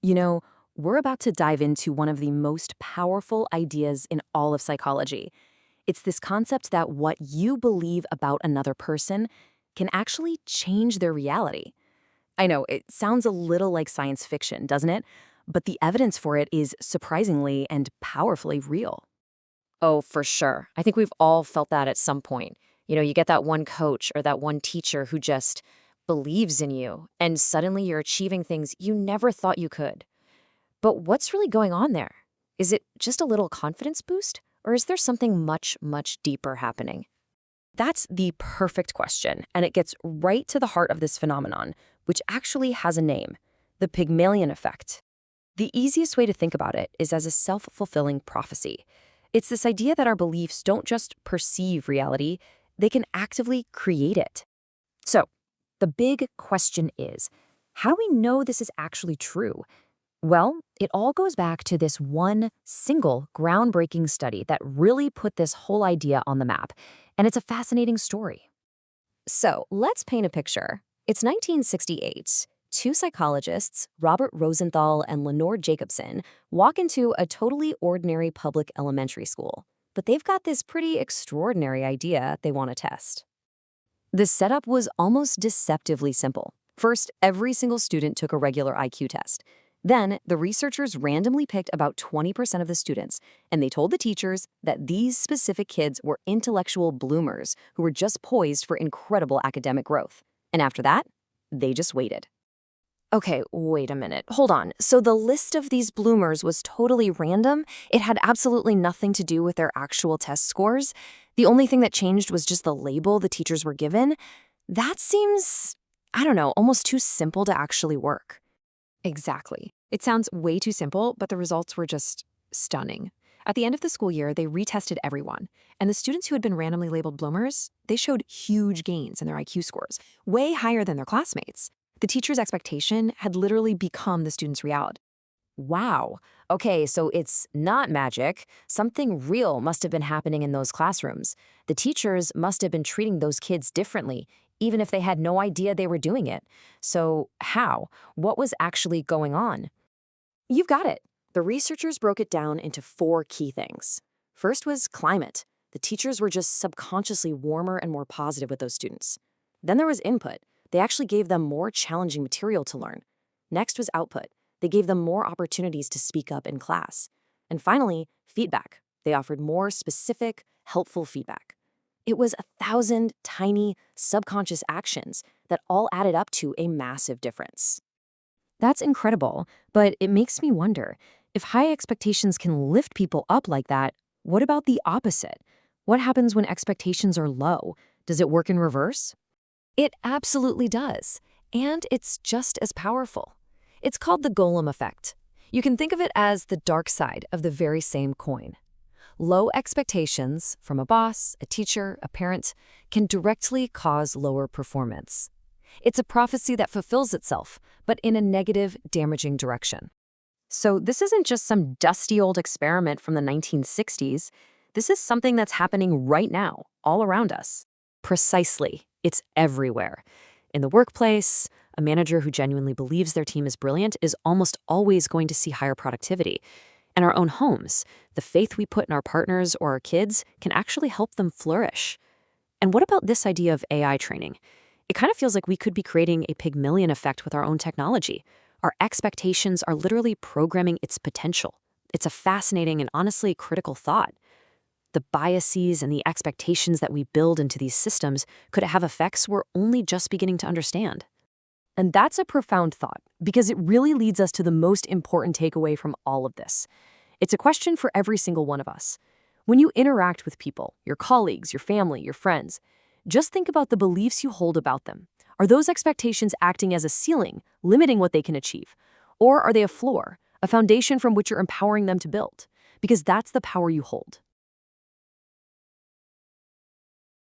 You know, we're about to dive into one of the most powerful ideas in all of psychology. It's this concept that what you believe about another person can actually change their reality. I know, it sounds a little like science fiction, doesn't it? But the evidence for it is surprisingly and powerfully real. Oh, for sure. I think we've all felt that at some point. You get that one coach or that one teacher who just believes in you, and suddenly you're achieving things you never thought you could. But what's really going on there? Is it just a little confidence boost, or is there something much, much deeper happening? That's the perfect question, and it gets right to the heart of this phenomenon, which actually has a name: the Pygmalion Effect. The easiest way to think about it is as a self-fulfilling prophecy. It's this idea that our beliefs don't just perceive reality, they can actively create it. So, the big question is, how do we know this is actually true? Well, it all goes back to this one single groundbreaking study that really put this whole idea on the map, and it's a fascinating story. So let's paint a picture. It's 1968. Two psychologists, Robert Rosenthal and Lenore Jacobson, walk into a totally ordinary public elementary school. But they've got this pretty extraordinary idea they want to test. The setup was almost deceptively simple. First, every single student took a regular IQ test. Then, the researchers randomly picked about 20% of the students, and they told the teachers that these specific kids were intellectual bloomers who were just poised for incredible academic growth. And after that, they just waited. Okay, wait a minute. Hold on. So the list of these bloomers was totally random? It had absolutely nothing to do with their actual test scores? The only thing that changed was just the label the teachers were given? That seems, I don't know, almost too simple to actually work. Exactly. It sounds way too simple, but the results were just stunning. At the end of the school year, they retested everyone, and the students who had been randomly labeled bloomers, they showed huge gains in their IQ scores, way higher than their classmates. The teacher's expectation had literally become the student's reality. Wow. Okay, so it's not magic. Something real must have been happening in those classrooms. The teachers must have been treating those kids differently, even if they had no idea they were doing it. So how? What was actually going on? You've got it. The researchers broke it down into four key things. First was climate. The teachers were just subconsciously warmer and more positive with those students. Then there was input. They actually gave them more challenging material to learn. Next was output. They gave them more opportunities to speak up in class. And finally, feedback. They offered more specific, helpful feedback. It was 1,000 tiny, subconscious actions that all added up to a massive difference. That's incredible, but it makes me wonder, if high expectations can lift people up like that, what about the opposite? What happens when expectations are low? Does it work in reverse? It absolutely does, and it's just as powerful. It's called the Golem Effect. You can think of it as the dark side of the very same coin. Low expectations from a boss, a teacher, a parent can directly cause lower performance. It's a prophecy that fulfills itself, but in a negative, damaging direction. So this isn't just some dusty old experiment from the 1960s. This is something that's happening right now, all around us. Precisely. It's everywhere. In the workplace, a manager who genuinely believes their team is brilliant is almost always going to see higher productivity. In our own homes, the faith we put in our partners or our kids can actually help them flourish. And what about this idea of AI training? It kind of feels like we could be creating a Pygmalion effect with our own technology. Our expectations are literally programming its potential. It's a fascinating and honestly critical thought. The biases and the expectations that we build into these systems could have effects we're only just beginning to understand. And that's a profound thought, because it really leads us to the most important takeaway from all of this. It's a question for every single one of us. When you interact with people, your colleagues, your family, your friends, just think about the beliefs you hold about them. Are those expectations acting as a ceiling, limiting what they can achieve? Or are they a floor, a foundation from which you're empowering them to build? Because that's the power you hold.